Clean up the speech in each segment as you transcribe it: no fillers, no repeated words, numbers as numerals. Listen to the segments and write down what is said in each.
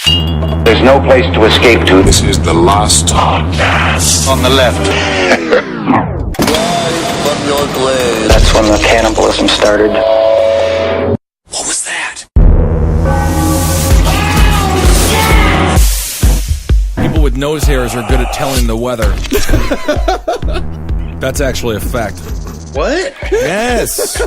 There's no place to escape to. This is the last podcast. On the left. That's when the cannibalism started. What was that? People with nose hairs are good at telling the weather. That's actually a fact. What? Yes.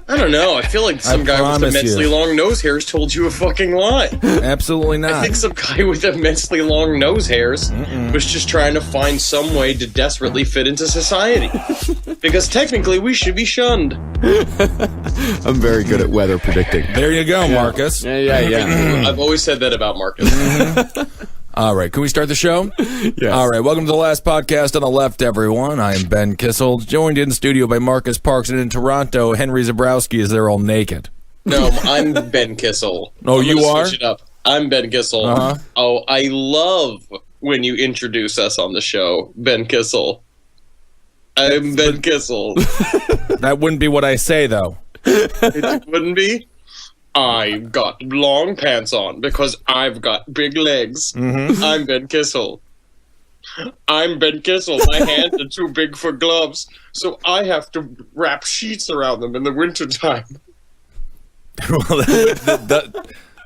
I don't know. I feel like some guy with immensely long nose hairs told you a fucking lie. Absolutely not. I think some guy with immensely long nose hairs was just trying to find some way to desperately fit into society. Because technically we should be shunned. I'm very good at weather predicting. There you go, Marcus. Yeah. I've always said that about Marcus. All right, can we start the show? Yes. All right, welcome to the last podcast on the left, everyone. I am Ben Kissel, joined in studio by Marcus Parks, and in Toronto, Henry Zabrowski is there all naked. No, I'm Ben Kissel. Oh, you are? Switch it up. I'm Ben Kissel. Uh-huh. Oh, I love when you introduce us on the show, Ben Kissel. I'm Ben Kissel. That wouldn't be what I say, though. It wouldn't be? I've got long pants on because I've got big legs. Mm-hmm. I'm Ben Kissel. I'm Ben Kissel. My hands are too big for gloves, so I have to wrap sheets around them in the wintertime. Well,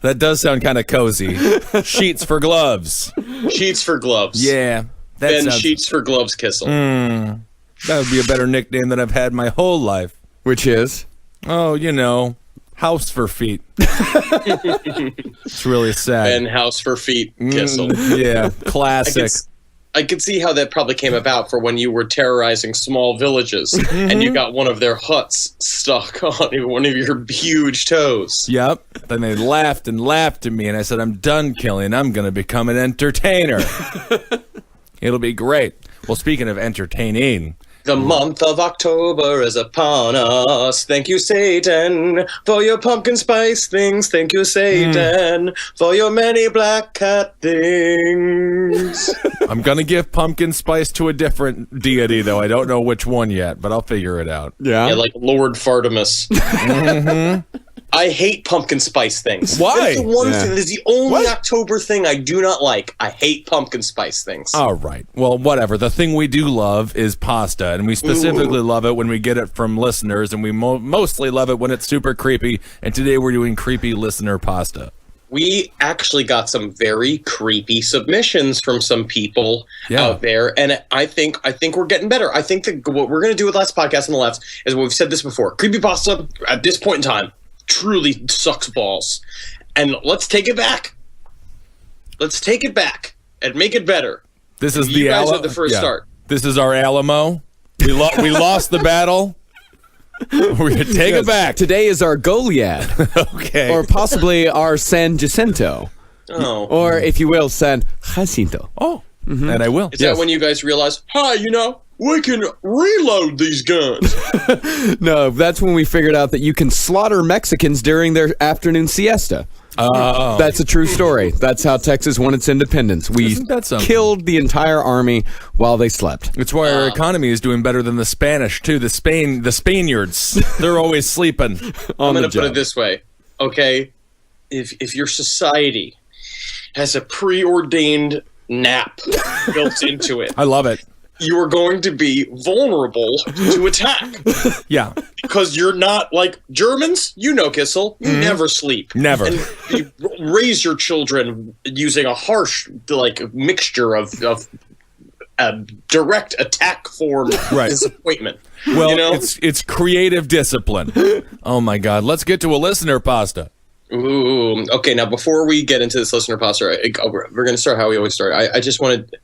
that does sound kind of cozy. Sheets for gloves. Sheets for gloves. Yeah. Ben Sheets for Gloves Kissel. That would be a better nickname than I've had my whole life. Which is? Oh, you know, House for Feet. It's really sad. Ben House for Feet Kissel. Yeah, classic. I could see how that probably came about for when you were terrorizing small villages and you got one of their huts stuck on one of your huge toes. Yep. Then they laughed and laughed at me, and I said, I'm done killing. I'm going to become an entertainer. It'll be great. Well, speaking of entertaining... The month of October is upon us. Thank you, Satan, for your pumpkin spice things. Thank you, Satan, for your many black cat things. I'm going to give pumpkin spice to a different deity, though. I don't know which one yet, but I'll figure it out. Yeah, like Lord Fartimus. I hate pumpkin spice things. Why? That's the one thing. That's the only October thing I do not like. I hate pumpkin spice things. All right. Well, whatever. The thing we do love is pasta, and we specifically love it when we get it from listeners, and we mostly love it when it's super creepy, and today we're doing creepy listener pasta. We actually got some very creepy submissions from some people out there, and I think we're getting better. I think that what we're going to do with last podcast on the left is what we've said this before. Creepypasta, at this point in time, truly sucks balls. And let's take it back. Let's take it back and make it better. This is you guys are the first start. This is our Alamo. We lost the battle. We're going to take it back. Today is our Goliad. Okay. Or possibly our San Jacinto. Oh. Or, if you will, San Jacinto. Oh. Mm-hmm. And I will. Is that when you guys realize, we can reload these guns? No, that's when we figured out that you can slaughter Mexicans during their afternoon siesta. That's a true story. That's how Texas won its independence. We killed the entire army while they slept. It's why our economy is doing better than the Spanish, too. The Spaniards. They're always sleeping. I'm going to put it this way, okay? If your society has a preordained nap built into it. I love it. You are going to be vulnerable to attack. Yeah. Because you're not like Germans, Kissel. You never sleep. Never. And you raise your children using a harsh mixture of a direct attack form disappointment. Well, it's creative discipline. Oh my God. Let's get to a listener pasta. Ooh. Okay, now before we get into this listener pasta, we're going to start how we always start. I just wanted...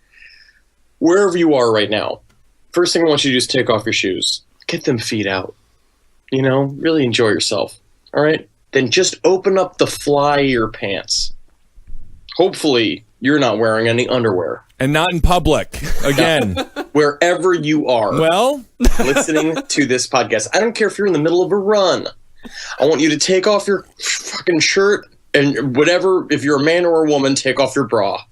Wherever you are right now, first thing I want you to do is take off your shoes. Get them feet out. Really enjoy yourself. All right? Then just open up the fly of your pants. Hopefully, you're not wearing any underwear. And not in public. Again. Wherever you are. Well? Listening to this podcast. I don't care if you're in the middle of a run. I want you to take off your fucking shirt and whatever. If you're a man or a woman, take off your bra.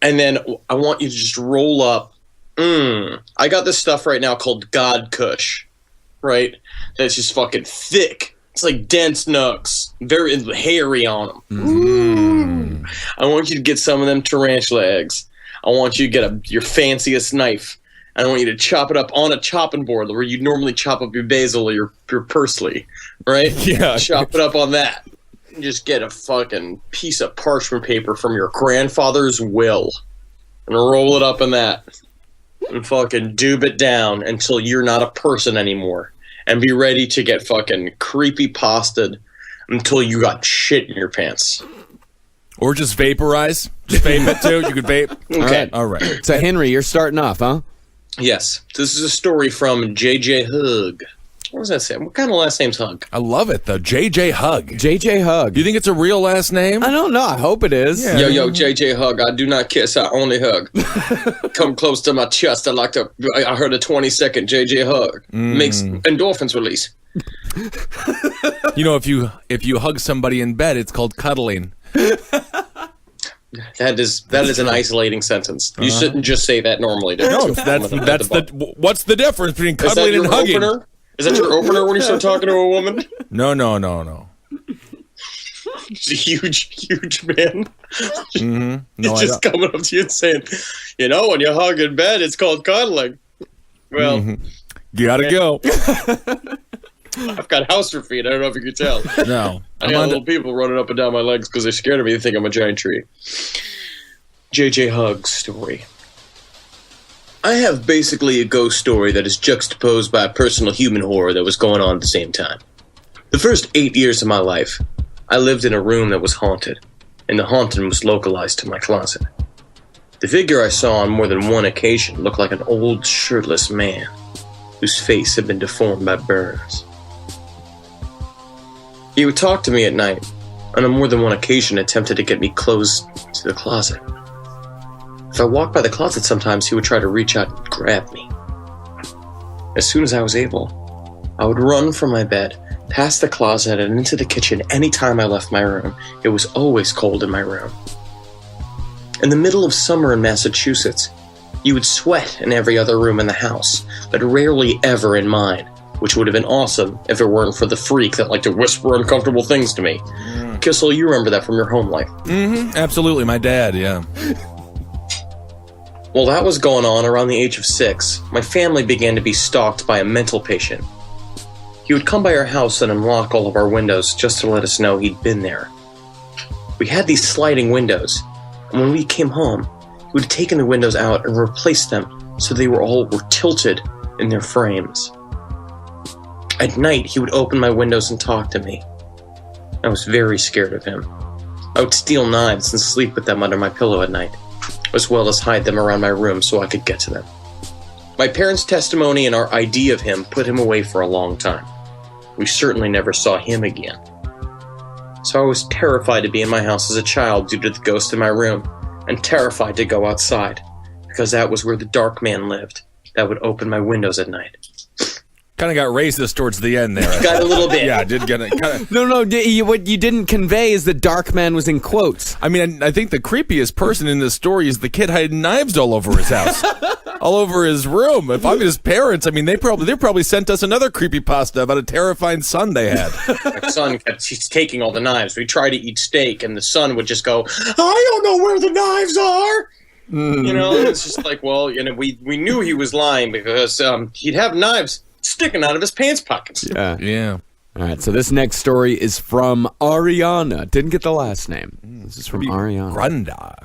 And then I want you to just roll up. I got this stuff right now called God Kush, right? That's just fucking thick. It's like dense nugs, very hairy on them. I want you to get some of them tarantula eggs. I want you to get your fanciest knife. I want you to chop it up on a chopping board where you normally chop up your basil or your parsley, right? Yeah. Chop it up on that. Just get a fucking piece of parchment paper from your grandfather's will and roll it up in that and fucking doob it down until you're not a person anymore. And be ready to get fucking creepy pasted until you got shit in your pants. Or just vaporize. Just vape it too. You could vape. Okay. All right. So, Henry, you're starting off, huh? Yes. This is a story from J.J. Hugg. What does that say? What kind of last name's Hugg? I love it, though. J.J. Hugg. J.J. Hugg. Do you think it's a real last name? I don't know. I hope it is. Yeah. Yo, J.J. Hugg. I do not kiss. I only hug. Come close to my chest. I heard a 20-second J.J. Hugg. Makes endorphins release. You know, if you hug somebody in bed, it's called cuddling. That is an isolating sentence. You shouldn't just say that normally. No, what's the difference between cuddling and hugging? Opener? Is that your opener when you start talking to a woman? No. He's a huge man. Mm-hmm. No, He's just coming up to you and saying, when you hug in bed, it's called cuddling. Well, you gotta go. I've got house feet. I don't know if you can tell. No. I got little people running up and down my legs because they're scared of me. They think I'm a giant tree. J.J. Hugg's story. I have basically a ghost story that is juxtaposed by a personal human horror that was going on at the same time. The first 8 years of my life, I lived in a room that was haunted, and the haunting was localized to my closet. The figure I saw on more than one occasion looked like an old shirtless man whose face had been deformed by burns. He would talk to me at night, and on more than one occasion attempted to get me close to the closet. If I walked by the closet sometimes, he would try to reach out and grab me. As soon as I was able, I would run from my bed, past the closet, and into the kitchen any time I left my room. It was always cold in my room. In the middle of summer in Massachusetts, you would sweat in every other room in the house, but rarely ever in mine, which would have been awesome if it weren't for the freak that liked to whisper uncomfortable things to me. Kissel, you remember that from your home life. Mm-hmm. Absolutely. My dad, yeah. While that was going on around the age of 6, my family began to be stalked by a mental patient. He would come by our house and unlock all of our windows just to let us know he'd been there. We had these sliding windows, and when we came home, he would have taken the windows out and replaced them so they were tilted in their frames. At night, he would open my windows and talk to me. I was very scared of him. I would steal knives and sleep with them under my pillow at night, as well as hide them around my room so I could get to them. My parents' testimony and our ID of him put him away for a long time. We certainly never saw him again. So I was terrified to be in my house as a child due to the ghost in my room, and terrified to go outside, because that was where the dark man lived that would open my windows at night. Kind of got racist towards the end there. Got a little bit. Yeah, I did get it. Kinda. No, what you didn't convey is that dark man was in quotes. I mean, I think the creepiest person in this story is the kid hiding knives all over his house. All over his room. If I'm his parents, I mean, they probably sent us another creepypasta about a terrifying son they had. My son kept taking all the knives. We tried to eat steak, and the son would just go, I don't know where the knives are. It's just like, well, we knew he was lying because he'd have knives sticking out of his pants pockets. Yeah. All right, so this next story is from Ariana. Didn't get the last name. This is from Ariana.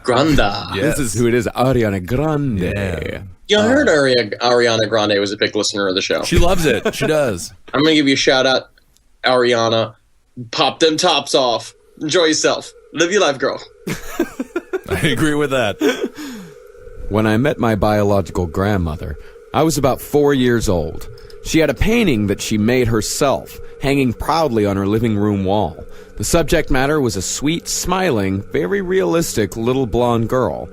Granda. Yes. This is who it is, Ariana Grande. Yeah. I heard Ariana Grande was a big listener of the show. She loves it. She does. I'm going to give you a shout out, Ariana. Pop them tops off. Enjoy yourself. Live your life, girl. I agree with that. When I met my biological grandmother, I was about 4 years old. She had a painting that she made herself, hanging proudly on her living room wall. The subject matter was a sweet, smiling, very realistic little blonde girl.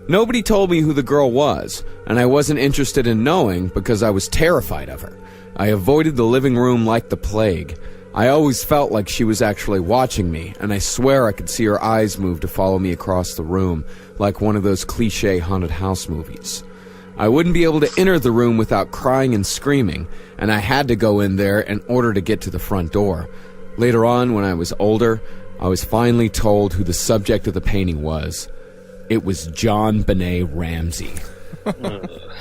Nobody told me who the girl was, and I wasn't interested in knowing because I was terrified of her. I avoided the living room like the plague. I always felt like she was actually watching me, and I swear I could see her eyes move to follow me across the room, like one of those cliché haunted house movies. I wouldn't be able to enter the room without crying and screaming, and I had to go in there in order to get to the front door. Later on, when I was older, I was finally told who the subject of the painting was. It was John Benet Ramsey.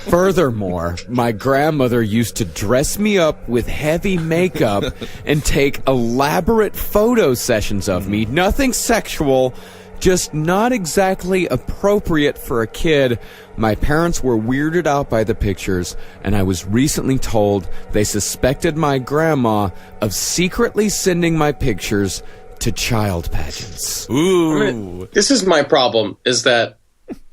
Furthermore, my grandmother used to dress me up with heavy makeup and take elaborate photo sessions of me. Nothing sexual, just not exactly appropriate for a kid. My parents were weirded out by the pictures, and I was recently told they suspected my grandma of secretly sending my pictures to child pageants. Ooh. This is my problem, is that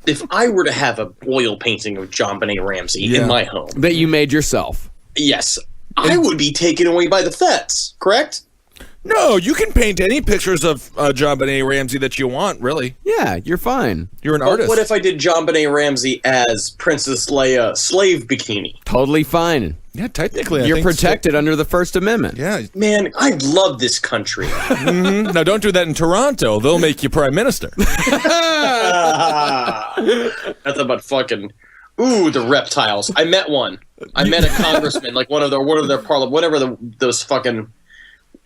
if I were to have an oil painting of John Benet Ramsey in my home... That you made yourself. Yes. I would be taken away by the feds, correct? No, you can paint any pictures of John Benet Ramsey that you want, really. Yeah, you're fine. You're an artist. What if I did John Benet Ramsey as Princess Leia slave bikini? Totally fine. Yeah, technically, You're protected under the First Amendment. Yeah. Man, I love this country. Mm-hmm. Now, don't do that in Toronto. They'll make you prime minister. That's about fucking... Ooh, the reptiles. I met one. I met a congressman, like one of their parliament, whatever those fucking...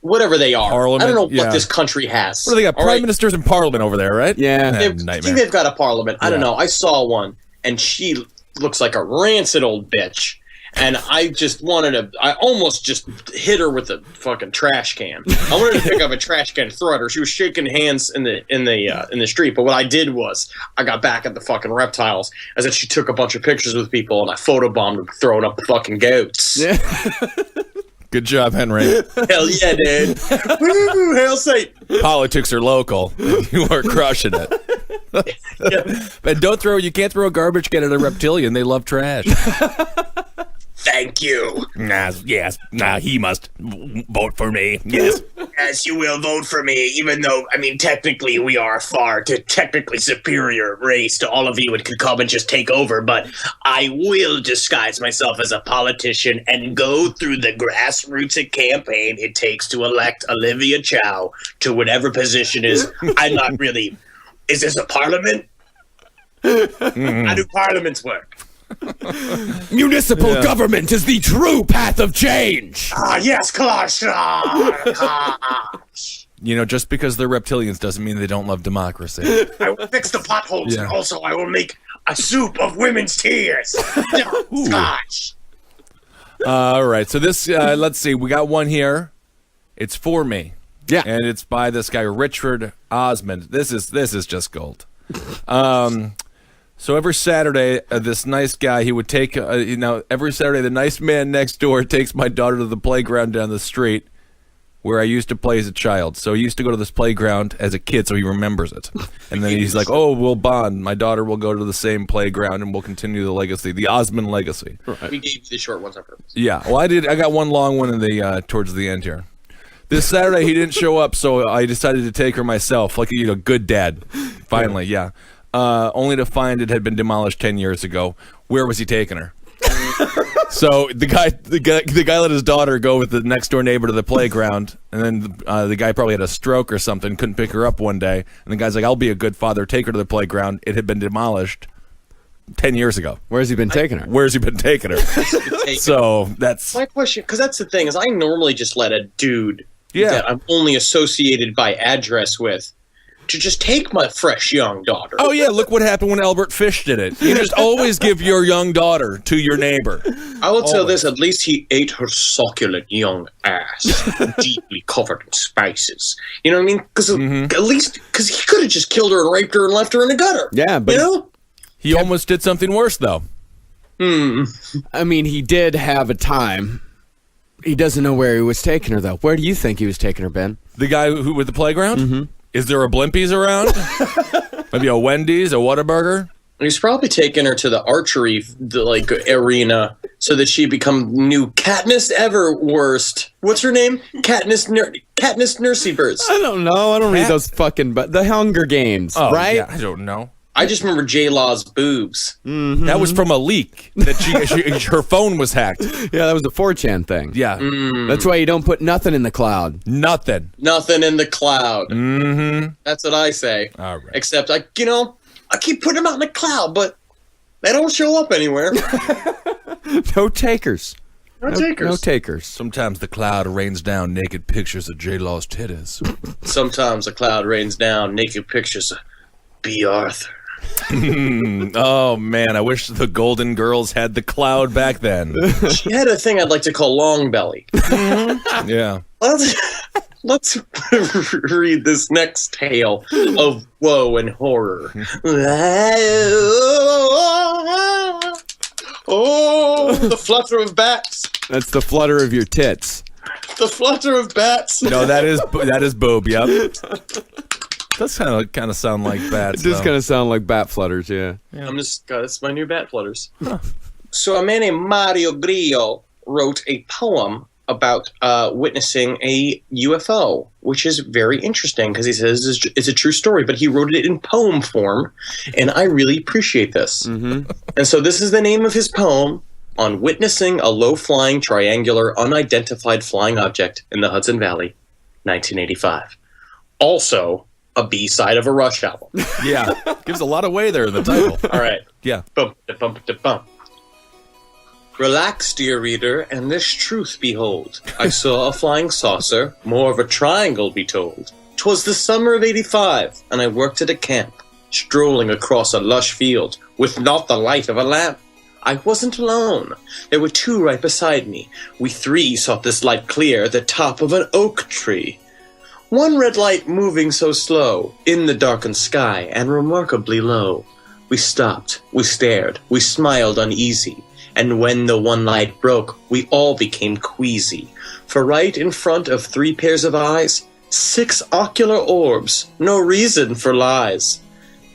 Whatever they are. Parliament, I don't know what this country has. What do they got? Prime ministers in parliament over there, right? Yeah. I think they've got a parliament. I don't know. I saw one, and she looks like a rancid old bitch. And I just wanted to... I almost just hit her with a fucking trash can. I wanted to pick up a trash can and throw at her. She was shaking hands in the street. But what I did was I got back at the fucking reptiles. As if she took a bunch of pictures with people, and I photobombed them throwing up the fucking goats. Yeah. Good job, Henry. Hell yeah, dude. Woo, hail Satan. Politics are local. You are crushing it. But you can't throw a garbage can at a reptilian. They love trash. Thank you. He must vote for me. Yes. Yes, you will vote for me, even though, I mean, technically we are far to technically superior race to all of you and could come and just take over, but I will disguise myself as a politician and go through the grassroots campaign it takes to elect Olivia Chow to whatever position is. I'm not really... Is this a parliament? How do parliaments work? Municipal government is the true path of change. Yes, Clash. Just because they're reptilians doesn't mean they don't love democracy. I will fix the potholes, and also I will make a soup of women's tears. Gosh. All right, so this, let's see, we got one here. It's for me. Yeah. And it's by this guy, Richard Osmond. This is just gold. So every Saturday, this nice guy, he would take, every Saturday, the nice man next door takes my daughter to the playground down the street where I used to play as a child. So he used to go to this playground as a kid, so he remembers it. And then he's like, oh, we'll bond. My daughter will go to the same playground, and we'll continue the legacy, the Osmond legacy. Right. We gave you the short ones on purpose. Yeah, well, I got one long one in the towards the end here. This Saturday, he didn't show up, so I decided to take her myself, like a good dad. Finally, yeah. Only to find it had been demolished 10 years ago. Where was he taking her? So the guy let his daughter go with the next door neighbor to the playground, and then the guy probably had a stroke or something, couldn't pick her up one day, and the guy's like, I'll be a good father, take her to the playground. It had been demolished 10 years ago. Where's he been taking her? Where's he been taking her? So that's my question, because that's the thing, is I normally just let a dude that I'm only associated by address with to just take my fresh young daughter. Oh, yeah, look what happened when Albert Fish did it. You just always give your young daughter to your neighbor. I will tell this, at least he ate her succulent young ass, deeply covered in spices. You know what I mean? Because at least, because he could have just killed her and raped her and left her in the gutter. Yeah, but... He almost did something worse, though. I mean, he did have a time. He doesn't know where he was taking her, though. Where do you think he was taking her, Ben? The guy who with the playground? Mm-hmm. Is there a Blimpies around? Maybe a Wendy's, a Whataburger? He's probably taking her to the archery arena so that she become new Katniss Everworst. What's her name? Katniss Nurseyverse. I don't know. I don't read those fucking... But the Hunger Games, right? Yeah, I don't know. I just remember J-Law's boobs. Mm-hmm. That was from a leak that her phone was hacked. Yeah, that was a 4chan thing. Yeah. That's why you don't put nothing in the cloud. Nothing in the cloud. Mm-hmm. That's what I say. All right. Except I keep putting them out in the cloud, but they don't show up anywhere. No takers. No takers. No takers. Sometimes the cloud rains down naked pictures of J-Law's titties. Sometimes a cloud rains down naked pictures of B. Arthur. Oh, man, I wish the Golden Girls had the cloud back then. She had a thing I'd like to call long belly. Yeah. Let's read this next tale of woe and horror. Oh, the flutter of bats. That's the flutter of your tits. The flutter of bats. No, that is boob, yep. Does kind of sound like bats. It does kind of sound like bat flutters, yeah. That's my new bat flutters. So a man named Mario Grillo wrote a poem about witnessing a UFO, which is very interesting because he says it's a true story, but he wrote it in poem form, and I really appreciate this. Mm-hmm. And so this is the name of his poem on witnessing a low-flying, triangular, unidentified flying object in the Hudson Valley, 1985. Also, a B-side of a Rush album. Yeah, gives a lot away there in the title. All right. Yeah. Bump, bump, bump. Relax, dear reader, and this truth behold. I saw a flying saucer, more of a triangle be told. 'Twas the summer of '85, and I worked at a camp, strolling across a lush field, with not the light of a lamp. I wasn't alone. There were two right beside me. We three sought this light clear, the top of an oak tree. One red light moving so slow, in the darkened sky, and remarkably low. We stopped, we stared, we smiled uneasy. And when the one light broke, we all became queasy. For right in front of 3 pairs of eyes, 6 ocular orbs, no reason for lies.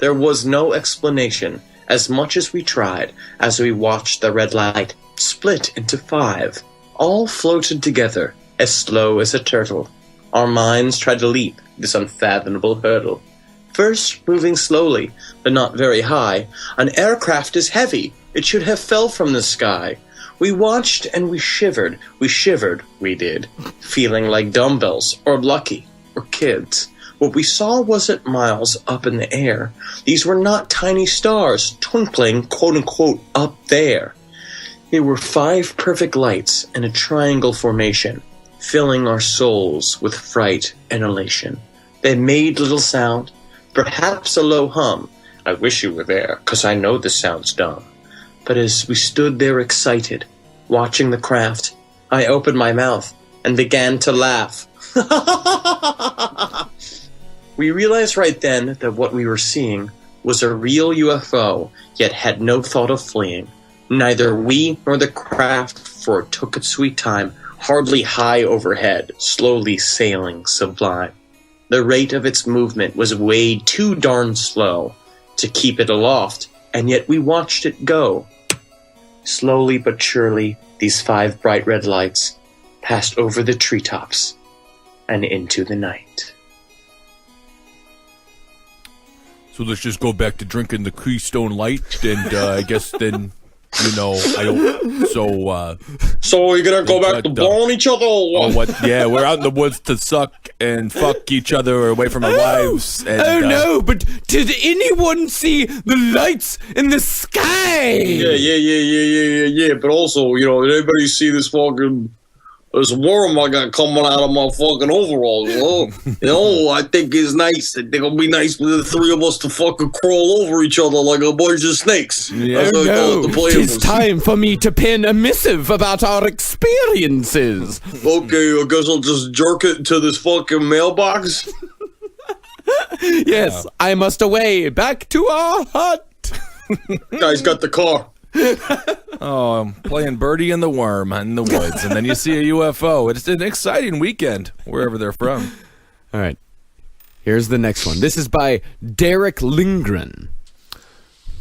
There was no explanation, as much as we tried, as we watched the red light split into 5. All floated together, as slow as a turtle. Our minds tried to leap this unfathomable hurdle. First, moving slowly, but not very high, an aircraft is heavy. It should have fell from the sky. We watched and we shivered, we did, feeling like dumbbells, or lucky, or kids. What we saw wasn't miles up in the air. These were not tiny stars, twinkling, quote-unquote, up there. They were 5 perfect lights in a triangle formation, filling our souls with fright and elation. They made little sound, perhaps a low hum. I wish you were there, 'cause I know this sounds dumb. But as we stood there excited, watching the craft, I opened my mouth and began to laugh. We realized right then that what we were seeing was a real UFO, yet had no thought of fleeing. Neither we nor the craft, for it took its sweet time, hardly high overhead, slowly sailing sublime. The rate of its movement was way too darn slow to keep it aloft, and yet we watched it go. Slowly but surely, these 5 bright red lights passed over the treetops and into the night. So let's just go back to drinking the Keystone Light, and I guess then, I don't. So you're gonna go back to blowing each other? Oh, what? Yeah, we're out in the woods to suck and fuck each other away from our wives. And, no! But did anyone see the lights in the sky? Yeah. But also, did anybody see this worm I got coming out of my fucking overalls? I think it's nice. I think it'll be nice for the 3 of us to fucking crawl over each other like a bunch of snakes. Yeah. It's time for me to pen a missive about our experiences. Okay, I guess I'll just jerk it to this fucking mailbox. Yes, I must away back to our hut. Guy's got the car. Oh, I'm playing Birdie and the Worm in the woods, and then you see a UFO. It's an exciting weekend, wherever they're from. All right. Here's the next one. This is by Derek Lindgren.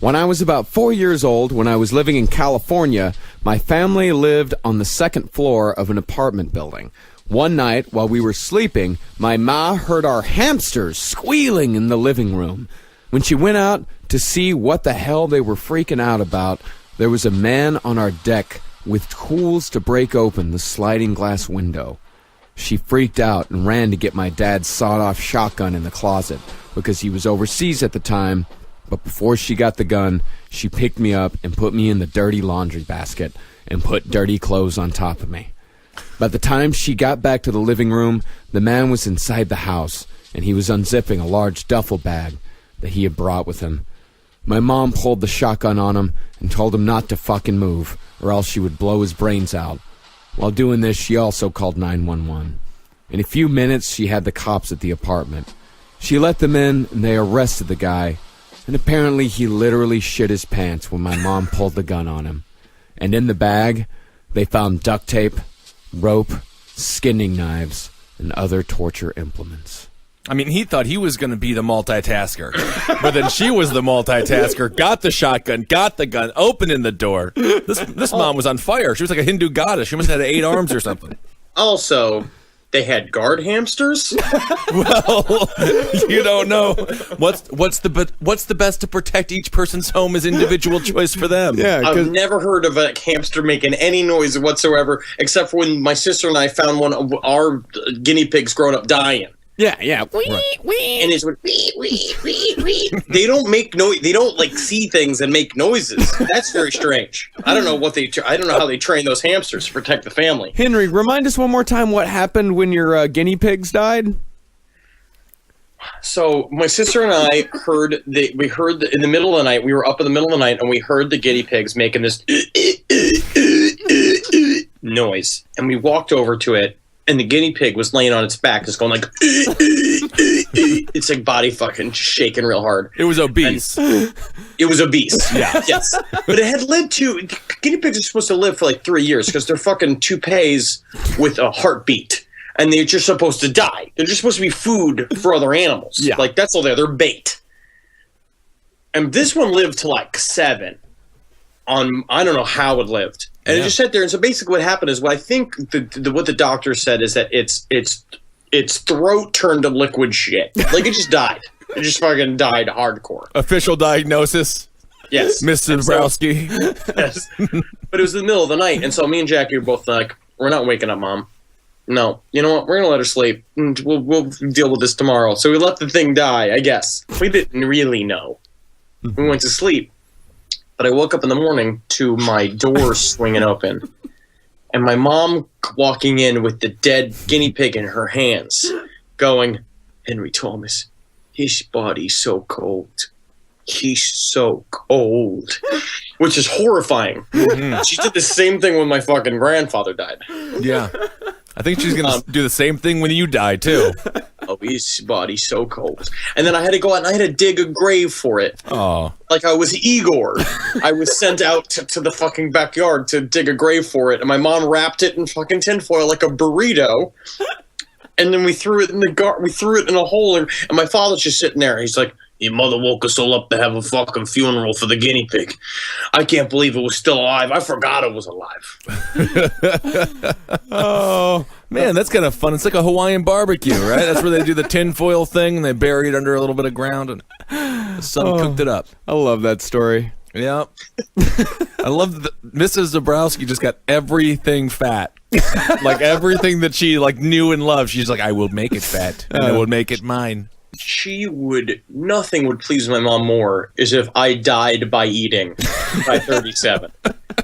When I was about 4 years old, when I was living in California, my family lived on the 2nd floor of an apartment building. One night, while we were sleeping, my ma heard our hamsters squealing in the living room. When she went out to see what the hell they were freaking out about, there was a man on our deck with tools to break open the sliding glass window. She freaked out and ran to get my dad's sawed-off shotgun in the closet because he was overseas at the time, but before she got the gun, she picked me up and put me in the dirty laundry basket and put dirty clothes on top of me. By the time she got back to the living room, the man was inside the house, and he was unzipping a large duffel bag that he had brought with him. My mom pulled the shotgun on him and told him not to fucking move, or else she would blow his brains out. While doing this, she also called 911. In a few minutes, she had the cops at the apartment. She let them in, and they arrested the guy, and apparently he literally shit his pants when my mom pulled the gun on him. And in the bag, they found duct tape, rope, skinning knives, and other torture implements. I mean, he thought he was going to be the multitasker, but then she was the multitasker, got the shotgun, got the gun, opening the door. This mom was on fire. She was like a Hindu goddess. She must have had 8 arms or something. Also, they had guard hamsters? Well, you don't know. What's the best to protect each person's home is individual choice for them. Yeah, I've never heard of a hamster making any noise whatsoever, except for when my sister and I found one of our guinea pigs growing up dying. Yeah. And it's wee, wee, wee, wee. They don't make noise. They don't like see things and make noises. That's very strange. I don't know I don't know how they train those hamsters to protect the family. Henry, remind us one more time what happened when your guinea pigs died. So my sister and I heard in the middle of the night. We were up in the middle of the night and we heard the guinea pigs making this noise, and we walked over to it. And the guinea pig was laying on its back, just going like, it's like body fucking shaking real hard. It was obese. It was obese. Yeah. Yes. But it had lived guinea pigs are supposed to live for like 3 years because they're fucking toupees with a heartbeat. And they're just supposed to die. They're just supposed to be food for other animals. Yeah. Like that's all they're bait. And this one lived to like 7 on, I don't know how it lived. And it just sat there. And so basically what happened is what I think what the doctor said is that its throat turned to liquid shit. Like it just died. It just fucking died hardcore. Official diagnosis. Yes. Mr. Zabrowski. Yes. But it was the middle of the night. And so me and Jackie were both like, we're not waking up, Mom. No. You know what? We're going to let her sleep. We'll deal with this tomorrow. So we let the thing die, I guess. We didn't really know. We went to sleep. But I woke up in the morning to my door swinging open and my mom walking in with the dead guinea pig in her hands going, Henry Thomas, his body's so cold. He's so cold. Which is horrifying. Mm-hmm. She did the same thing when my fucking grandfather died. Yeah. I think she's going to do the same thing when you die, too. Oh, his body's so cold. And then I had to go out and I had to dig a grave for it. Oh. Like I was Igor. I was sent out to the fucking backyard to dig a grave for it. And my mom wrapped it in fucking tinfoil like a burrito. And then we threw it in we threw it in a hole. And my father's just sitting there. He's like, your mother woke us all up to have a fucking funeral for the guinea pig. I can't believe it was still alive. I forgot it was alive. Oh, man, that's kind of fun. It's like a Hawaiian barbecue, right? That's where they do the tinfoil thing and they bury it under a little bit of ground and the sun cooked it up. I love that story. Yeah. I love that Mrs. Zabrowski just got everything fat. Like everything that she like knew and loved. She's like, I will make it fat and I will make it mine. Nothing would please my mom more is if I died by eating by 37.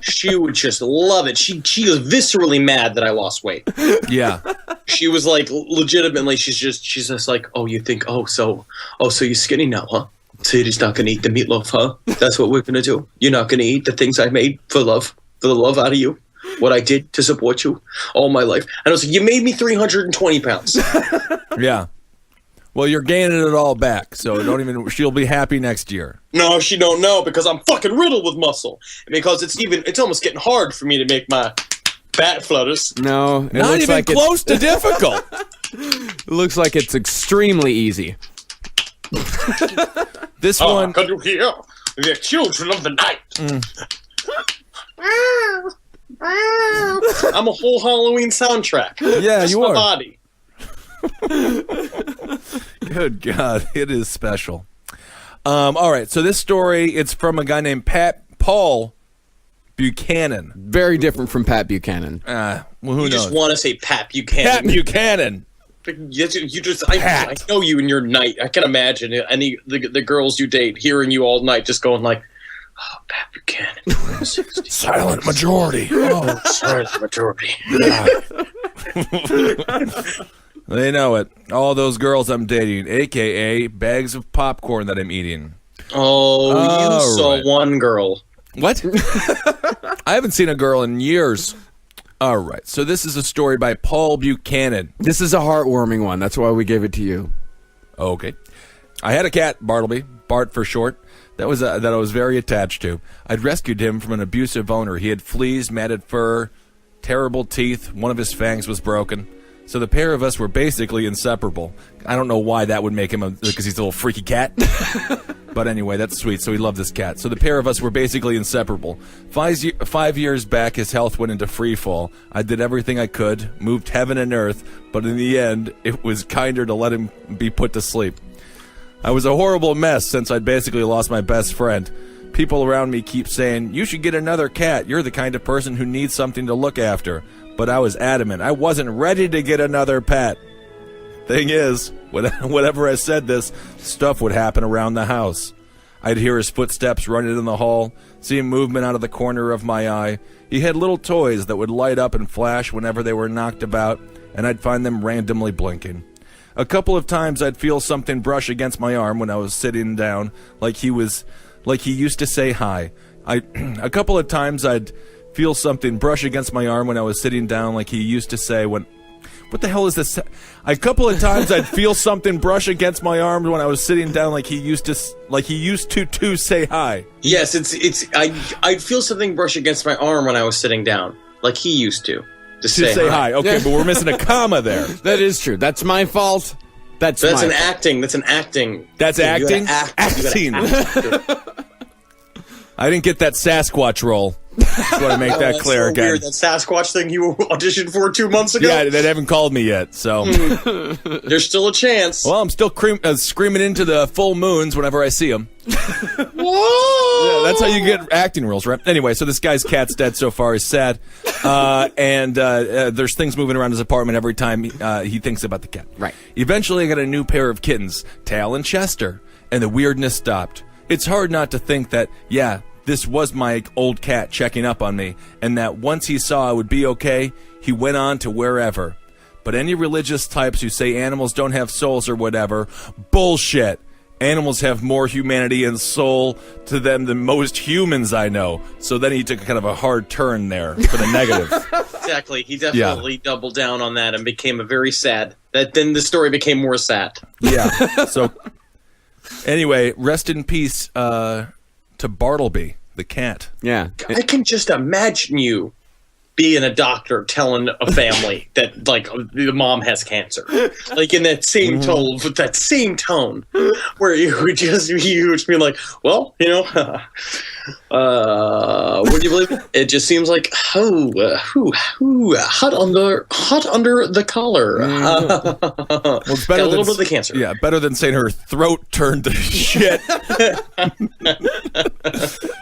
She would just love it. She was viscerally mad that I lost weight. Yeah. She was like, legitimately, she's just like, oh, you think, so you're skinny now, huh? So you're just not going to eat the meatloaf, huh? That's what we're going to do? You're not going to eat the things I made for the love out of you? What I did to support you all my life? And I was like, you made me 320 pounds. Yeah. Well, you're gaining it all back, so she'll be happy next year. No, she don't know because I'm fucking riddled with muscle. Because it's almost getting hard for me to make my fat flutters. No, it not looks even like close to difficult. It looks like it's extremely easy. This one. Can you hear the children of the night? I'm a whole Halloween soundtrack. Yeah, just you my are. Body. Good God, it is special. All right, so this story, it's from a guy named Paul Buchanan. Very different from Pat Buchanan. Well, who knows? You just want to say Pat Buchanan. Pat Buchanan. I know you in your night. I can imagine the girls you date hearing you all night just going like, Pat Buchanan. Silent majority. Oh, silent majority. They know it. All those girls I'm dating, a.k.a. bags of popcorn that I'm eating. Oh, you saw one girl. What? I haven't seen a girl in years. All right. So this is a story by Paul Buchanan. This is a heartwarming one. That's why we gave it to you. Okay. I had a cat, Bartleby, Bart for short, that I was very attached to. I'd rescued him from an abusive owner. He had fleas, matted fur, terrible teeth. One of his fangs was broken. So the pair of us were basically inseparable. I don't know why that would make him because he's a little freaky cat. But anyway, that's sweet. So he loved this cat. So the pair of us were basically inseparable. 5 years back, his health went into free fall. I did everything I could, moved heaven and earth, but in the end, it was kinder to let him be put to sleep. I was a horrible mess since I'd basically lost my best friend. People around me keep saying, you should get another cat. You're the kind of person who needs something to look after. But I was adamant. I wasn't ready to get another pet. Thing is, whenever I said this, stuff would happen around the house. I'd hear his footsteps running in the hall, see movement out of the corner of my eye. He had little toys that would light up and flash whenever they were knocked about, and I'd find them randomly blinking. A couple of times I'd feel something brush against my arm when I was sitting down, like he used to say hi. A couple of times I'd feel something brush against my arm when I was sitting down, like he used to say when... What the hell is this? A couple of times I'd feel something brush against my arm when I was sitting down, like he used to say hi. Yes, I'd feel something brush against my arm when I was sitting down, like he used to say hi. Okay, but we're missing a comma there. That is true. That's my fault. That's an acting. That's an acting. That's acting. Acting. I didn't get that Sasquatch role. Just want to make that clear so again. Weird, that Sasquatch thing you auditioned for 2 months ago? Yeah, they haven't called me yet, so... There's still a chance. Well, I'm still screaming into the full moons whenever I see them. Whoa! Yeah, that's how you get acting roles, right? Anyway, so this guy's cat's dead so far. He's sad. And there's things moving around his apartment every time he thinks about the cat. Right. Eventually, I got a new pair of kittens, Tal and Chester, and the weirdness stopped. It's hard not to think that, yeah, this was my old cat checking up on me, and that once he saw I would be okay, he went on to wherever. But any religious types who say animals don't have souls or whatever, bullshit. Animals have more humanity and soul to them than most humans I know. So then he took kind of a hard turn there for the negative. Exactly. He definitely doubled down on that and became a very sad. Then the story became more sad. Yeah. So anyway, rest in peace to Bartleby, the cat. Yeah. I can just imagine you being a doctor telling a family that, like, the mom has cancer. Like, in that same tone, with that same tone, where you would just be like, well, you know, would you believe it? It just seems like, hot under the collar. Well, it's better got a little bit of the cancer. Yeah, better than saying her throat turned to shit.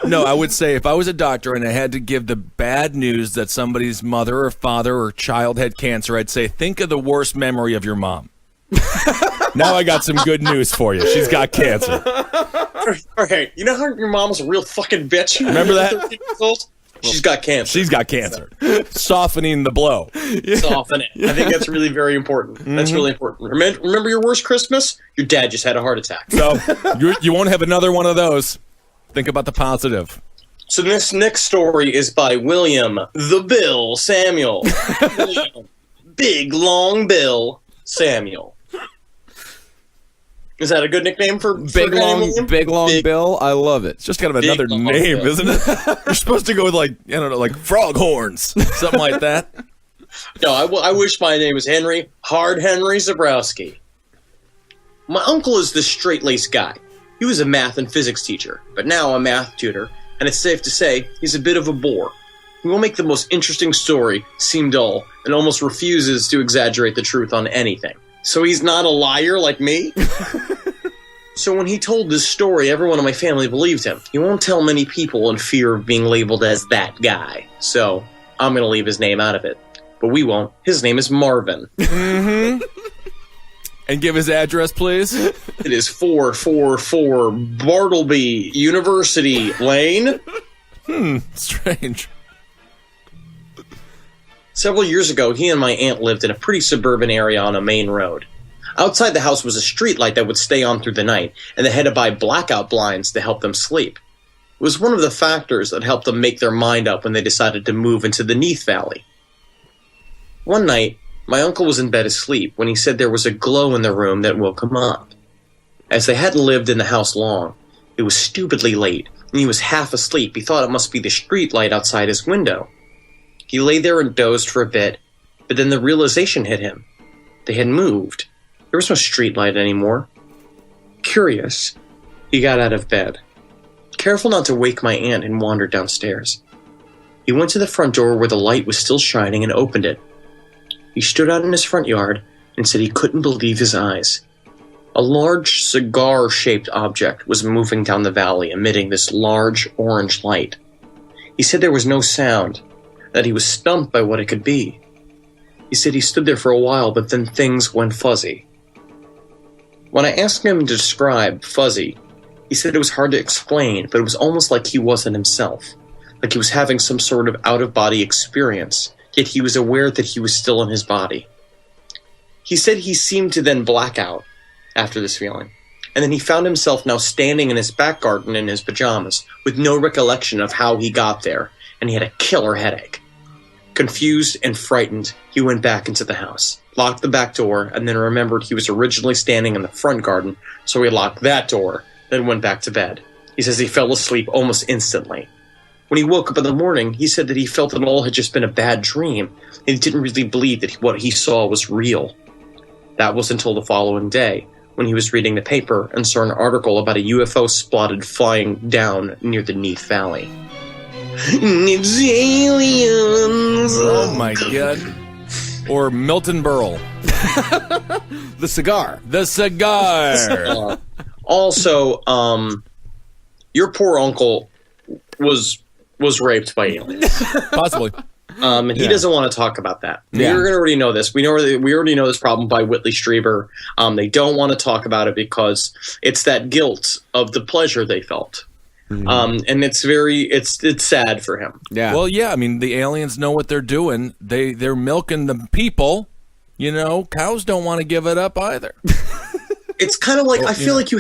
No, I would say if I was a doctor and I had to give the bad news that somebody's mother or father or child had cancer, I'd say, think of the worst memory of your mom. Now I got some good news for you. She's got cancer. Okay, you know how your mom's a real fucking bitch? Remember that? 13 years old? She's got cancer. She's got cancer. Softening the blow. Soften it. I think that's really very important. That's really important. Remember your worst Christmas? Your dad just had a heart attack. So you won't have another one of those. Think about the positive. So this next story is by William the Bill Samuel. William, Big Long Bill Samuel. Is that a good nickname for Big Long Bill? I love it. It's just kind of another name, isn't it? You're supposed to go with, like, I don't know, like frog horns, something like that. No, I wish my name was Henry Zabrowski. My uncle is this straight-laced guy. He was a math and physics teacher, but now a math tutor, and it's safe to say he's a bit of a bore. He will make the most interesting story seem dull and almost refuses to exaggerate the truth on anything. So he's not a liar like me? So when he told this story, everyone in my family believed him. He won't tell many people in fear of being labeled as that guy. So I'm going to leave his name out of it. But we won't. His name is Marvin. Mm-hmm. And give his address, please. It is 444 Bartleby University Lane. Strange. Several years ago, he and my aunt lived in a pretty suburban area on a main road. Outside the house was a street light that would stay on through the night, and they had to buy blackout blinds to help them sleep. It was one of the factors that helped them make their mind up when they decided to move into the Neath Valley. One night, my uncle was in bed asleep when he said there was a glow in the room that woke him up. As they hadn't lived in the house long, it was stupidly late, and he was half asleep. He thought it must be the street light outside his window. He lay there and dozed for a bit, but then the realization hit him. They had moved. There was no street light anymore. Curious, he got out of bed. Careful not to wake my aunt, and wandered downstairs. He went to the front door where the light was still shining and opened it. He stood out in his front yard and said he couldn't believe his eyes. A large cigar-shaped object was moving down the valley, emitting this large orange light. He said there was no sound, that he was stumped by what it could be. He said he stood there for a while, but then things went fuzzy. When I asked him to describe fuzzy, he said it was hard to explain, but it was almost like he wasn't himself, like he was having some sort of out-of-body experience, yet he was aware that he was still in his body. He said he seemed to then black out after this feeling, and then he found himself now standing in his back garden in his pajamas, with no recollection of how he got there, and he had a killer headache. Confused and frightened, he went back into the house, locked the back door, and then remembered he was originally standing in the front garden, so he locked that door, then went back to bed. He says he fell asleep almost instantly. When he woke up in the morning, he said that he felt it all had just been a bad dream, and he didn't really believe that what he saw was real. That was until the following day, when he was reading the paper and saw an article about a UFO spotted flying down near the Neath Valley. It's aliens! Oh my god. Or Milton Berle. The cigar. The cigar. Also, your poor uncle was raped by aliens. Possibly. And he doesn't want to talk about that. Yeah. We already know this. We already know this problem by Whitley Strieber. They don't want to talk about it because it's that guilt of the pleasure they felt. Mm-hmm. And it's sad for him. Yeah. Well, yeah. I mean, the aliens know what they're doing. They're milking the people. You know, cows don't want to give it up either. It's kind of like I feel like you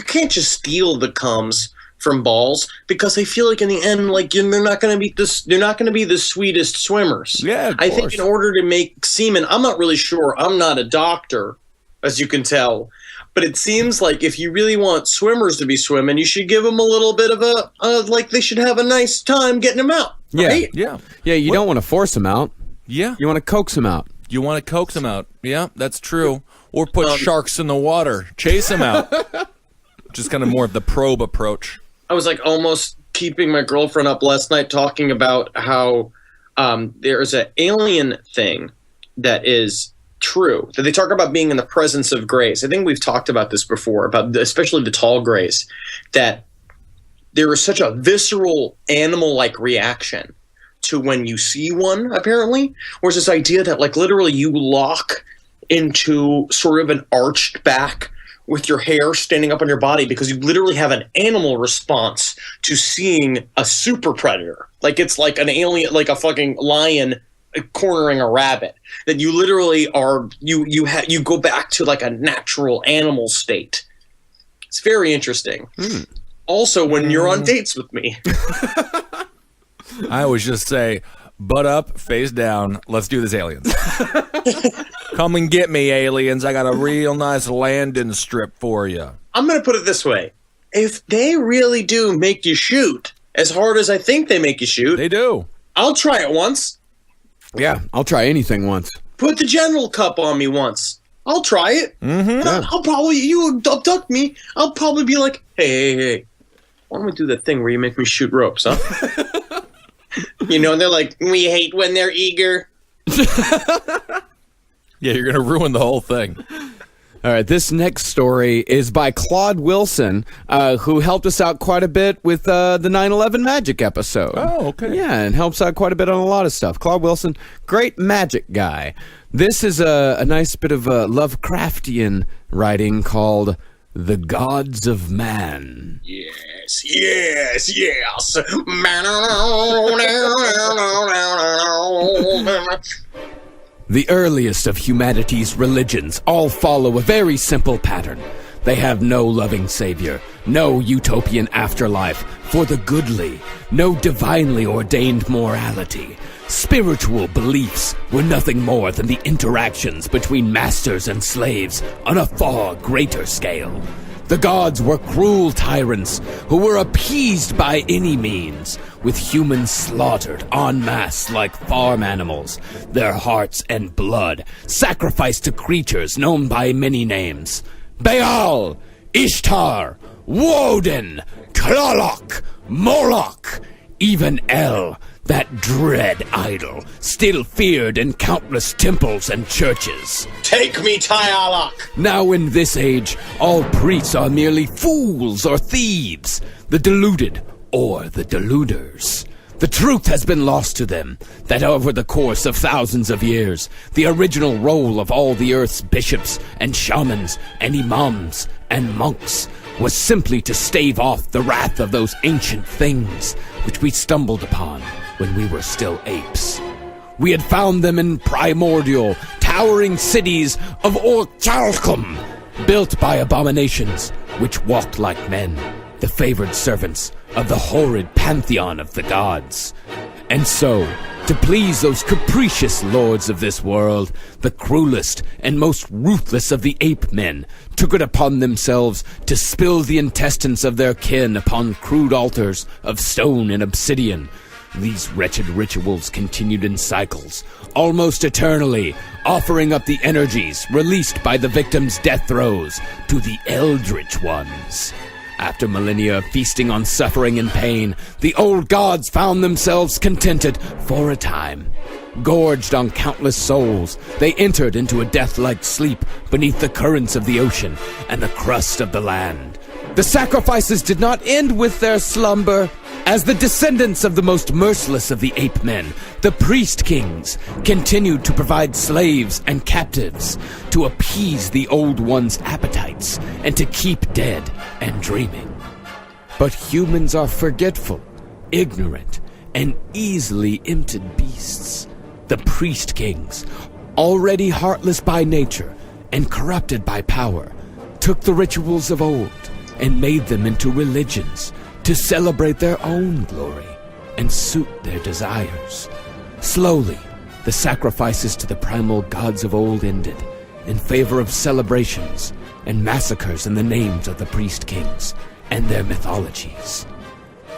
can't just steal the cums from balls because I feel like in the end, like they're not going to be the sweetest swimmers. Yeah, of I course. think in order to make semen, I'm not really sure. I'm not a doctor, as you can tell. But it seems like if you really want swimmers to be swimming, you should give them a little bit of like they should have a nice time getting them out. Right? Yeah. Yeah, you don't want to force them out. Yeah. You want to coax them out. You want to coax them out. Yeah, that's true. Or put sharks in the water. Chase them out. Just kind of more of the probe approach. I was like almost keeping my girlfriend up last night talking about how there is an alien thing that is true, that they talk about being in the presence of grays. I think we've talked about this before, about especially the tall grays, that there is such a visceral animal-like reaction to when you see one, apparently. Whereas this idea that like literally you lock into sort of an arched back with your hair standing up on your body because you literally have an animal response to seeing a super predator. Like it's like an alien, like a fucking lion cornering a rabbit, that you literally are you go back to like a natural animal state. It's very interesting. Also, when you're on dates with me, I always just say, butt up, face down, let's do this, aliens. Come and get me, aliens. I got a real nice landing strip for you. I'm going to put it this way. If they really do make you shoot as hard as I think they make you shoot, They do. I'll try it once. Yeah, I'll try anything once. Put the general cup on me once. I'll try it. Mm-hmm. I'll probably, you abduct me, I'll probably be like, hey, why don't we do that thing where you make me shoot ropes, huh? You know, they're like, we hate when they're eager. Yeah, you're going to ruin the whole thing. All right, this next story is by Claude Wilson, who helped us out quite a bit with the 9/11 Magic episode. Oh, okay. Yeah, and helps out quite a bit on a lot of stuff. Claude Wilson, great magic guy. This is a nice bit of Lovecraftian writing called The Gods of Man. Yes, yes, yes. The earliest of humanity's religions all follow a very simple pattern. They have no loving savior, no utopian afterlife for the goodly, no divinely ordained morality. Spiritual beliefs were nothing more than the interactions between masters and slaves on a far greater scale. The gods were cruel tyrants who were appeased by any means, with humans slaughtered en masse like farm animals, their hearts and blood sacrificed to creatures known by many names. Baal, Ishtar, Woden, Tlaloc, Moloch, even El, that dread idol, still feared in countless temples and churches. Take me, Tyalok! Now in this age, all priests are merely fools or thieves, the deluded or the deluders. The truth has been lost to them, that over the course of thousands of years, the original role of all the earth's bishops and shamans and imams and monks was simply to stave off the wrath of those ancient things which we stumbled upon when we were still apes. We had found them in primordial, towering cities of Orchalcum, built by abominations which walked like men, the favored servants of the horrid pantheon of the gods. And so, to please those capricious lords of this world, the cruelest and most ruthless of the ape-men took it upon themselves to spill the intestines of their kin upon crude altars of stone and obsidian. These wretched rituals continued in cycles, almost eternally, offering up the energies released by the victims' death throes to the eldritch ones. After millennia of feasting on suffering and pain, the old gods found themselves contented for a time. Gorged on countless souls, they entered into a death-like sleep beneath the currents of the ocean and the crust of the land. The sacrifices did not end with their slumber. As the descendants of the most merciless of the ape-men, the priest kings continued to provide slaves and captives to appease the old ones' appetites and to keep dead and dreaming. But humans are forgetful, ignorant, and easily emptied beasts. The priest kings, already heartless by nature and corrupted by power, took the rituals of old and made them into religions to celebrate their own glory and suit their desires. Slowly, the sacrifices to the primal gods of old ended in favor of celebrations and massacres in the names of the priest kings and their mythologies.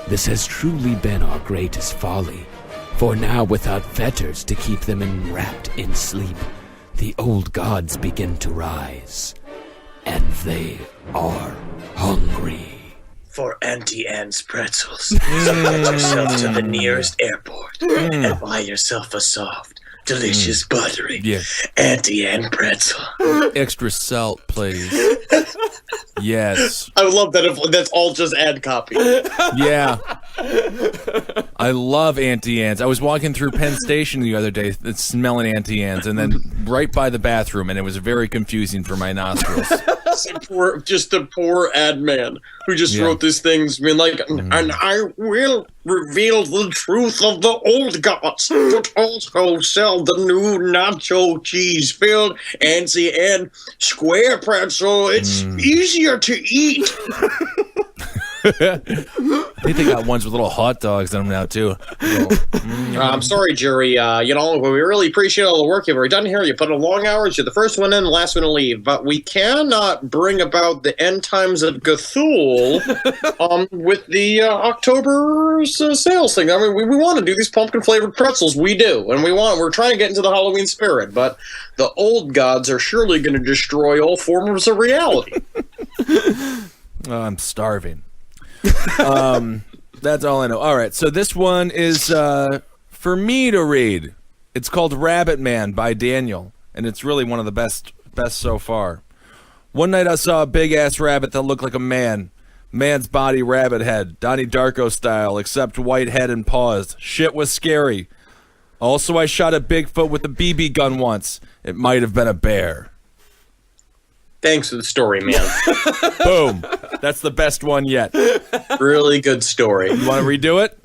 This has truly been our greatest folly, for now without fetters to keep them enwrapped in sleep, the old gods begin to rise, and they are hungry. For Auntie Anne's pretzels, submit yourself to the nearest airport and buy yourself a soft, delicious, buttery Auntie Anne pretzel. Extra salt, please. Yes. I would love that if that's all just ad copy. Yeah. I love Auntie Anne's. I was walking through Penn Station the other day smelling Auntie Anne's, and then right by the bathroom, and it was very confusing for my nostrils. Just the poor ad man who just wrote these things, being like, and I will reveal the truth of the old gods, but also sell the new nacho cheese-filled Auntie Anne square pretzel. It's easier to eat. I think they got ones with little hot dogs on them now, too. I'm sorry, Jerry. We really appreciate all the work you've already done here. You put in long hours. You're the first one in, the last one to leave. But we cannot bring about the end times of Cthulhu with the October sales thing. I mean, we want to do these pumpkin-flavored pretzels. We do. And we're trying to get into the Halloween spirit. But the old gods are surely going to destroy all forms of reality. I'm starving. That's all I know. All right, so this one is for me to read. It's called Rabbit Man by Daniel, and it's really one of the best so far. One night I saw a big-ass rabbit that looked like a man. Man's body, rabbit head. Donnie Darko style, except white head and paws. Shit was scary. Also, I shot a Bigfoot with a BB gun once. It might have been a bear. Thanks for the story, man. Boom. That's the best one yet. Really good story. You want to redo it?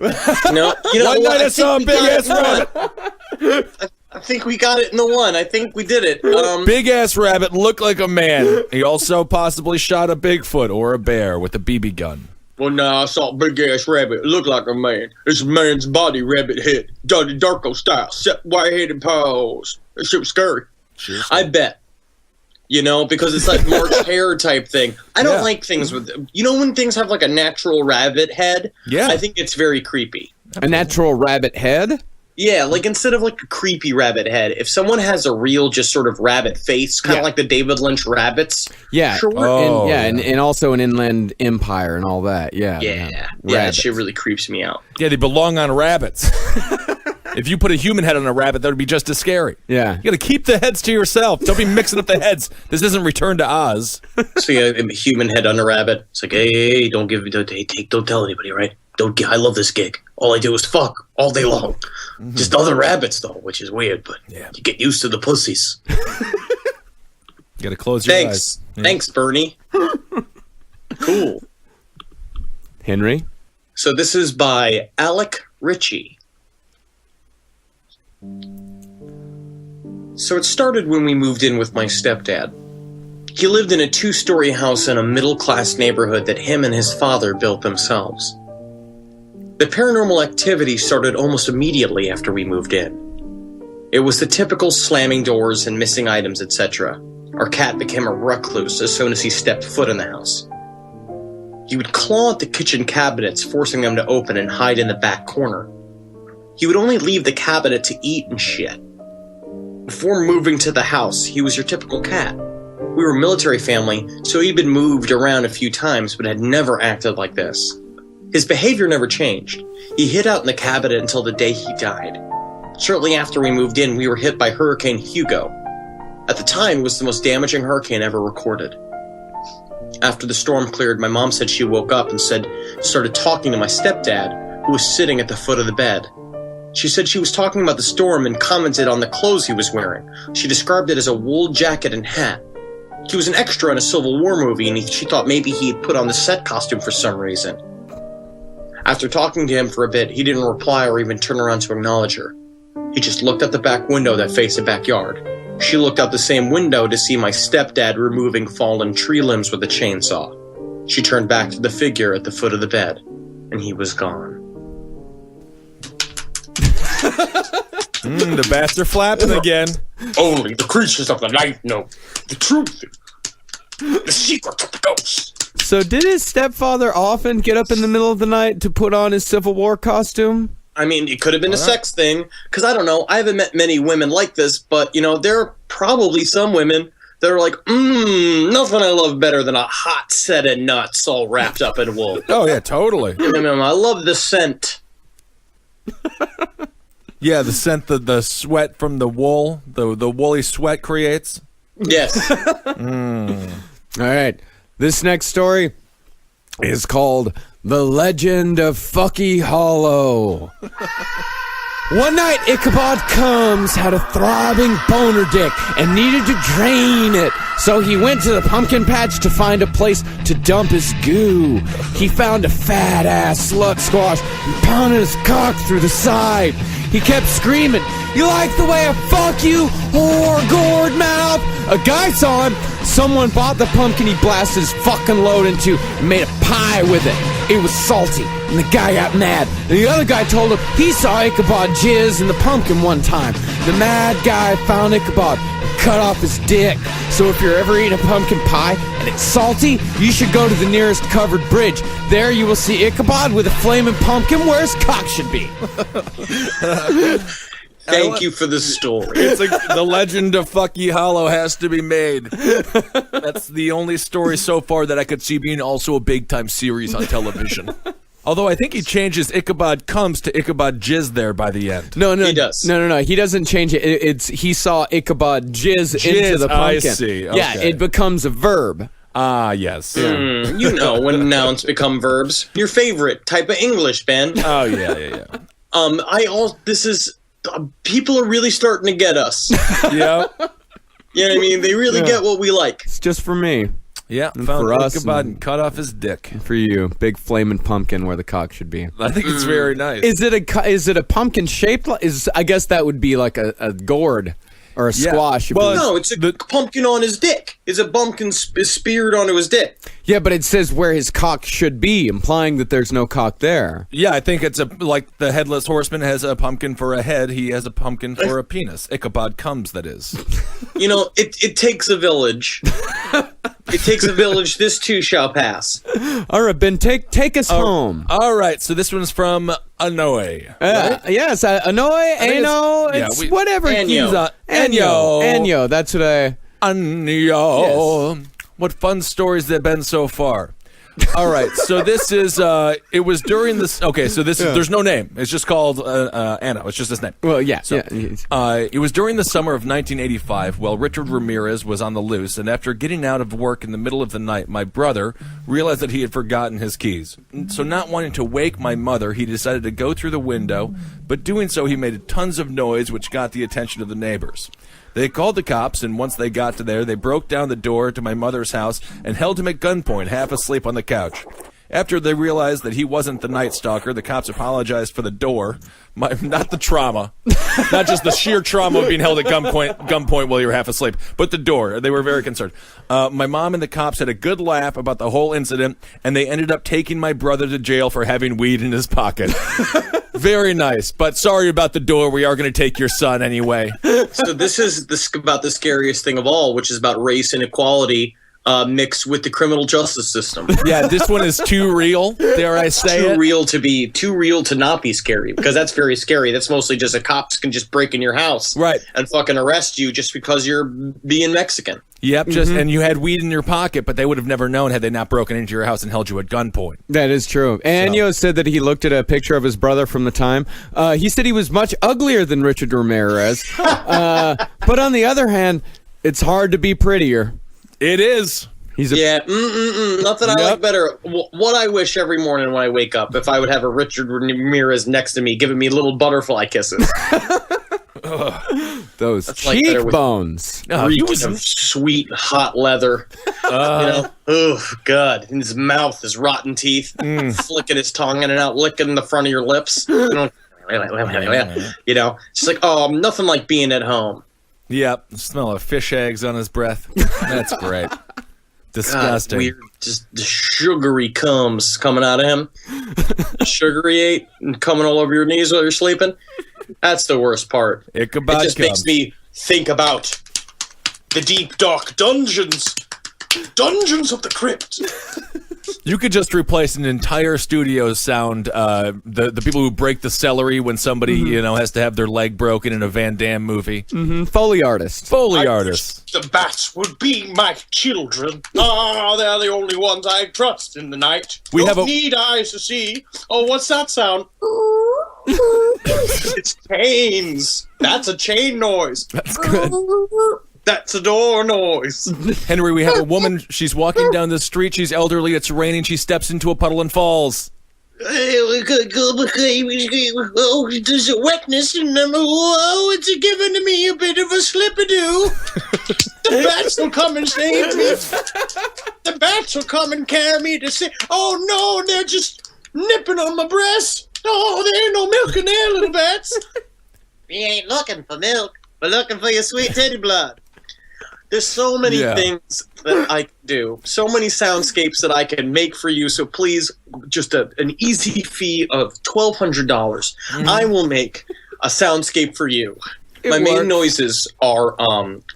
No. You know One what? night I saw a big-ass rabbit. I think we got it in the one. I think we did it. Big-ass rabbit looked like a man. He also possibly shot a Bigfoot or a bear with a BB gun. Well, no, I saw a big-ass rabbit. It looked like a man. It's a man's body, rabbit head. Donnie Darko style. Set white head and paws. That shit was scary. Sure. I bet. You know, because it's like March Hare type thing. I don't like things with... You know when things have like a natural rabbit head? Yeah. I think it's very creepy. A natural rabbit head? Yeah, like instead of like a creepy rabbit head, if someone has a real just sort of rabbit face, kind of like the David Lynch rabbits. Yeah. Sure. And also an Inland Empire and all that. Yeah. Yeah, that shit really creeps me out. Yeah, they belong on rabbits. If you put a human head on a rabbit, that would be just as scary. Yeah. You got to keep the heads to yourself. Don't be mixing up the heads. This isn't Return to Oz. So yeah, a human head on a rabbit. It's like, hey, don't tell anybody, right? I love this gig. All I do is fuck all day long. Mm-hmm. Just other rabbits though, which is weird, but you get used to the pussies. You got to close your eyes. Thanks, Bernie. Cool. Henry? So this is by Alec Ritchie. So it started when we moved in with my stepdad. He lived in a 2-story house in a middle-class neighborhood that him and his father built themselves. The paranormal activity started almost immediately after we moved in. It was the typical slamming doors and missing items, etc. Our cat became a recluse as soon as he stepped foot in the house. He would claw at the kitchen cabinets, forcing them to open and hide in the back corner. He would only leave the cabinet to eat and shit. Before moving to the house, he was your typical cat. We were a military family, so he'd been moved around a few times, but had never acted like this. His behavior never changed. He hid out in the cabinet until the day he died. Shortly after we moved in, we were hit by Hurricane Hugo. At the time, it was the most damaging hurricane ever recorded. After the storm cleared, my mom said she woke up and started talking to my stepdad, who was sitting at the foot of the bed. She said she was talking about the storm and commented on the clothes he was wearing. She described it as a wool jacket and hat. He was an extra in a Civil War movie, and she thought maybe he had put on the set costume for some reason. After talking to him for a bit, he didn't reply or even turn around to acknowledge her. He just looked at the back window that faced the backyard. She looked out the same window to see my stepdad removing fallen tree limbs with a chainsaw. She turned back to the figure at the foot of the bed, and he was gone. The bats are flapping again. Only the creatures of the night know the truth. The secret of the ghosts. So did his stepfather often get up in the middle of the night to put on his Civil War costume? I mean, it could have been a sex thing, because I don't know, I haven't met many women like this, but, you know, there are probably some women that are like, nothing I love better than a hot set of nuts all wrapped up in wool. Oh, yeah, totally. I love the scent. Yeah, the scent, the sweat from the wool, the woolly sweat creates. Yes. All right. This next story is called The Legend of Fucky Hollow. One night, Ichabod Combs had a throbbing boner dick and needed to drain it. So he went to the pumpkin patch to find a place to dump his goo. He found a fat-ass slut squash and pounded his cock through the side. He kept screaming, "You like the way I fuck you, whore gourd mouth?" A guy saw him. Someone bought the pumpkin he blasted his fucking load into and made a pie with it. It was salty, and the guy got mad. And the other guy told him he saw Ichabod jizz in the pumpkin one time. The mad guy found Ichabod and cut off his dick. So if you're ever eating a pumpkin pie and it's salty, you should go to the nearest covered bridge. There you will see Ichabod with a flaming pumpkin where his cock should be. Thank you for the story. It's like the legend of Fucky Hollow has to be made. That's the only story so far that I could see being also a big-time series on television. Although I think he changes Ichabod comes to Ichabod jizz there by the end. No, He does. No. He doesn't change it. It's he saw Ichabod jizz into the pumpkin. I see. Yeah, Okay. it becomes a verb. Ah, yes. You know when nouns become verbs. Your favorite type of English, Ben. Oh, yeah. People are really starting to get us. Yeah. You know what I mean? They really get what we like. It's just for me. Yeah, And found for us Ichabod and- and cut off his dick. For you, big flaming pumpkin where the cock should be. I think it's very nice. Is it a pumpkin shaped? I guess that would be like a gourd or a Yeah. squash. Well, No, it's a pumpkin on his dick. It's a pumpkin speared onto his dick. yeah, but it says where his cock should be, implying that there's no cock there. Yeah, I think it's like the headless horseman has a pumpkin for a head. He has a pumpkin for a penis. Ichabod comes, that is. You know, it takes a village. It takes a village. This too shall pass. All right, Ben, take us home. All right, so this one's from Anoy. Yes, Anoy, Ano, yeah, it's we- whatever. Enyo. Enyo. That's what I. Anyo. What fun stories there been so far. All right, so this is it was during this. Okay, so this is, there's no name. It's just called Anna. It's just his name. Well, yeah. So, it was during the summer of 1985 while Richard Ramirez was on the loose, and after getting out of work in the middle of the night, my brother realized that he had forgotten his keys. So not wanting to wake my mother, he decided to go through the window, but doing so he made tons of noise which got the attention of the neighbors. They called the cops, and once they got to there, they broke down the door to my mother's house and held him at gunpoint, half asleep on the couch. After they realized that he wasn't the Night Stalker, the cops apologized for the door, not the trauma, not just the sheer trauma of being held at gunpoint while you're half asleep, but the door. They were very concerned. My mom and the cops had a good laugh about the whole incident, and they ended up taking my brother to jail for having weed in his pocket. Very nice, but sorry about the door. We are going to take your son anyway. So this is about the scariest thing of all, which is about race inequality mixed with the criminal justice system. Yeah, this one is too real. Dare I say it? Too real to not be scary, because that's very scary. That's mostly just a cops can just break in your house, Right. and fucking arrest you just because you're being Mexican. Yep, and you had weed in your pocket, but they would have never known had they not broken into your house and held you at gunpoint. That is true. Enyo said that he looked at a picture of his brother from the time. He said he was much uglier than Richard Ramirez. But on the other hand, it's hard to be prettier. It is. He's Nothing I like better. What I wish every morning when I wake up, if I would have a Richard Ramirez next to me, giving me little butterfly kisses. those like better with- cheekbones. Reeking of sweet, hot leather. Oh, God. In his mouth, his rotten teeth, flicking his tongue in and out, licking the front of your lips. You know, it's like, nothing like being at home. Yep, smell of fish eggs on his breath. That's great. Disgusting. God, weird, just the sugary cums coming out of him. Sugary ate and coming all over your knees while you're sleeping. That's the worst part. Ichabod It just makes me think about the deep, dark dungeons. Dungeons of the Crypt. You could just replace an entire studio sound. The people who break the celery when somebody has to have their leg broken in a Van Damme movie. Foley artist. Foley artist. The bats would be my children. Ah, they're the only ones I trust in the night. We Don't have a- need eyes to see. Oh, what's that sound? It's chains. That's a chain noise. That's good. That's a door noise. Henry, we have a woman. She's walking down the street. She's elderly. It's raining. She steps into a puddle and falls. There's a wetness in them. Oh, it's giving me a bit of a slip-a-doo. The bats will come and save me. The bats will come and carry me to say, oh no, they're just nipping on my breast. Oh, there ain't no milk in there, little bats. We ain't looking for milk. We're looking for your sweet titty blood. There's so many things that I can do, so many soundscapes that I can make for you. So please, just an easy fee of $1,200. I will make a soundscape for you. My main noises are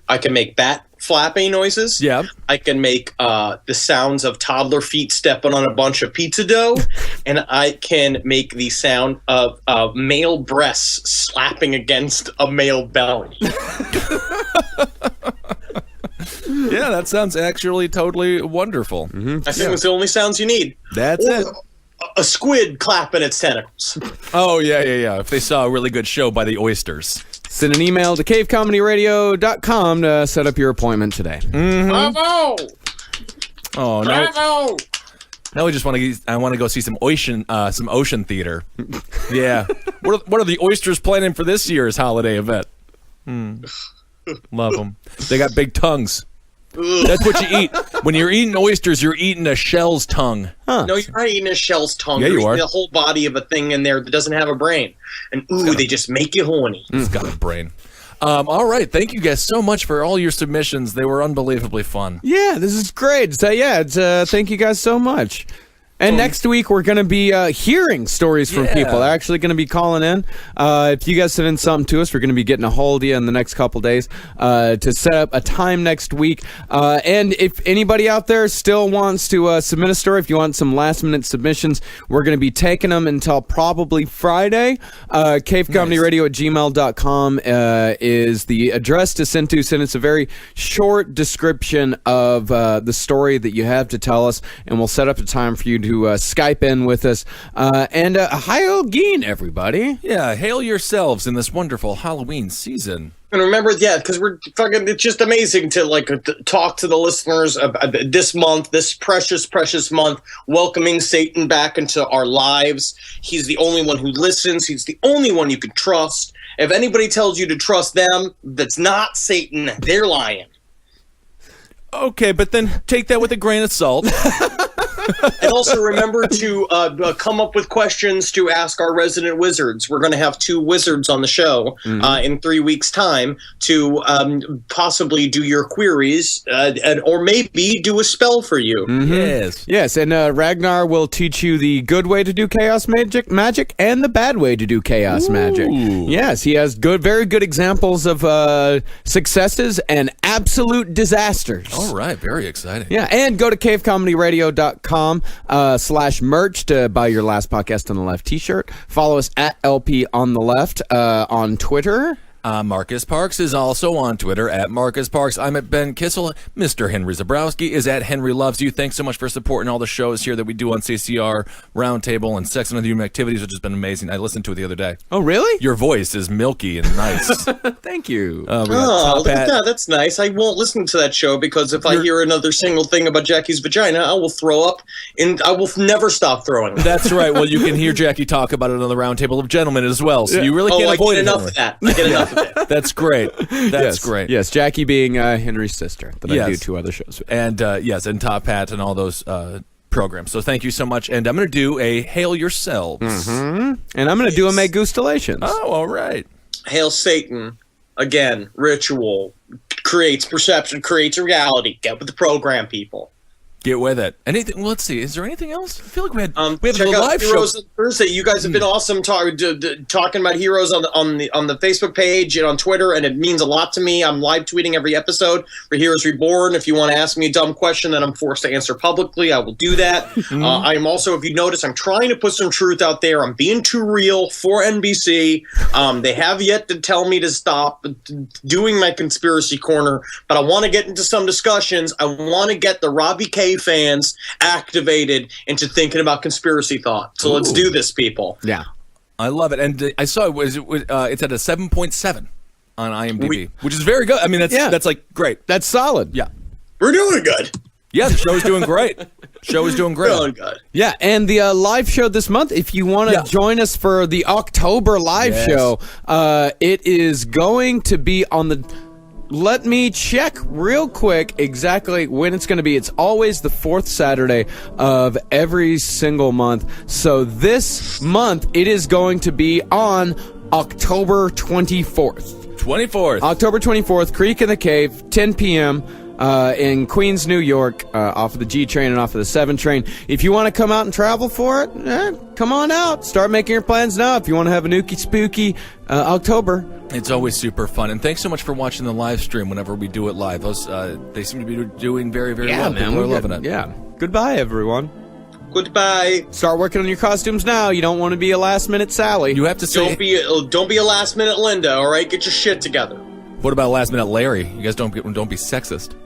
I can make bat flapping noises. Yeah. I can make the sounds of toddler feet stepping on a bunch of pizza dough, and I can make the sound of male breasts slapping against a male belly. Yeah, that sounds actually totally wonderful. I think it's the only sounds you need. That's it. a squid clapping its tentacles. Oh, yeah. If they saw a really good show by the oysters. Send an email to cavecomedyradio.com to set up your appointment today. Bravo! Oh, no. Bravo! Now I want to go see some ocean theater. Yeah. What are the oysters planning for this year's holiday event? Love them. They got big tongues. That's what you eat. When you're eating oysters, you're eating a shell's tongue. Huh. No, you're not eating a shell's tongue. Yeah, you're you are. eating the whole body of a thing in there that doesn't have a brain. And they just make you horny. It's got a brain. All right. Thank you guys so much for all your submissions. They were unbelievably fun. Yeah, this is great. So, thank you guys so much. And next week, we're going to be hearing stories from people. They're actually going to be calling in. If you guys send in something to us, we're going to be getting a hold of you in the next couple days to set up a time next week. And if anybody out there still wants to submit a story, if you want some last-minute submissions, we're going to be taking them until probably Friday. cavecomedyradio@gmail.com is the address to send to. Send us a very short description of the story that you have to tell us, and we'll set up a time for you to Skype in with us. And Hail Geen, everybody. Yeah, hail yourselves in this wonderful Halloween season. And remember, because we're fucking, it's just amazing to talk to the listeners this month, this precious, precious month, welcoming Satan back into our lives. He's the only one who listens. He's the only one you can trust. If anybody tells you to trust them, that's not Satan. They're lying. Okay, but then take that with a grain of salt. And also remember to come up with questions to ask our resident wizards. We're going to have 2 wizards on the show in 3 weeks' time to possibly do your queries or maybe do a spell for you. Mm-hmm. Yes, and Ragnar will teach you the good way to do chaos magic and the bad way to do chaos magic. Yes, he has very good examples of successes and absolute disasters. All right, very exciting. Yeah, and go to cavecomedyradio.com /merch to buy your Last Podcast on the Left t-shirt. Follow us at LP on the Left on Twitter. Marcus Parks is also on Twitter at Marcus Parks. I'm at Ben Kissel. Mr. Henry Zabrowski is at Henry Loves You. Thanks so much for supporting all the shows here that we do on CCR, Roundtable, and Sex and Other Human Activities, which has been amazing. I listened to it the other day. Oh, really? Your voice is milky and nice. Thank you. Look at that. That's nice. I won't listen to that show because if I hear another single thing about Jackie's vagina, I will throw up, and I will never stop throwing up. That's right. Well, you can hear Jackie talk about it on the Roundtable of Gentlemen as well, so you really can't avoid it. I get enough of that. That's great. That's great. Yes, Jackie being Henry's sister that I do 2 other shows with. And and Top Hat and all those programs. So thank you so much. And I'm going to do a Hail Yourselves. Mm-hmm. And I'm going to do a Megustalations. Oh, all right. Hail Satan. Again, ritual. Creates perception, creates reality. Get with the program, people. Get with it. Anything? Well, let's see. Is there anything else? I feel like we have a check out live Heroes show. on Thursday. You guys have been awesome talking about Heroes on the Facebook page and on Twitter, and it means a lot to me. I'm live tweeting every episode for Heroes Reborn. If you want to ask me a dumb question that I'm forced to answer publicly, I will do that. I am also, if you notice, I'm trying to put some truth out there. I'm being too real for NBC. They have yet to tell me to stop doing my conspiracy corner, but I want to get into some discussions. I want to get the Robbie K fans activated into thinking about conspiracy thought. So let's do this, people. Yeah, I love it. And I saw it's at a 7.7 on IMDb, which is very good. I mean, that's like great. That's solid. Yeah, we're doing good. Yeah, the show is doing great. Show is doing great. Doing good. Yeah, and the live show this month, if you want to join us for the October live show, it is going to be on the... Let me check real quick exactly when it's going to be. It's always the 4th Saturday of every single month. So this month, it is going to be on October 24th. 24th. October 24th, Creek in the Cave, 10 p.m., in Queens, New York, off of the G train and off of the 7 train. If you want to come out and travel for it, come on out. Start making your plans now if you want to have a nookie spooky October. It's always super fun. And thanks so much for watching the live stream whenever we do it live. Those they seem to be doing very, very well. Man, people are loving it. Yeah. Goodbye, everyone. Goodbye. Start working on your costumes now. You don't want to be a last-minute Sally. You have to say... Don't be a last-minute Linda, all right? Get your shit together. What about last-minute Larry? You guys don't be sexist.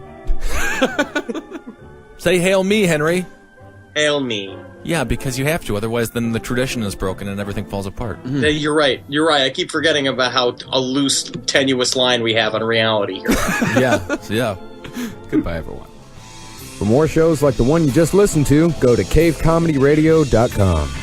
Say hail me, Henry. Hail me. Yeah, because you have to. Otherwise, then the tradition is broken and everything falls apart. Mm-hmm. You're right. I keep forgetting about how a loose, tenuous line we have on reality here. Yeah. Goodbye, everyone. For more shows like the one you just listened to, go to cavecomedyradio.com.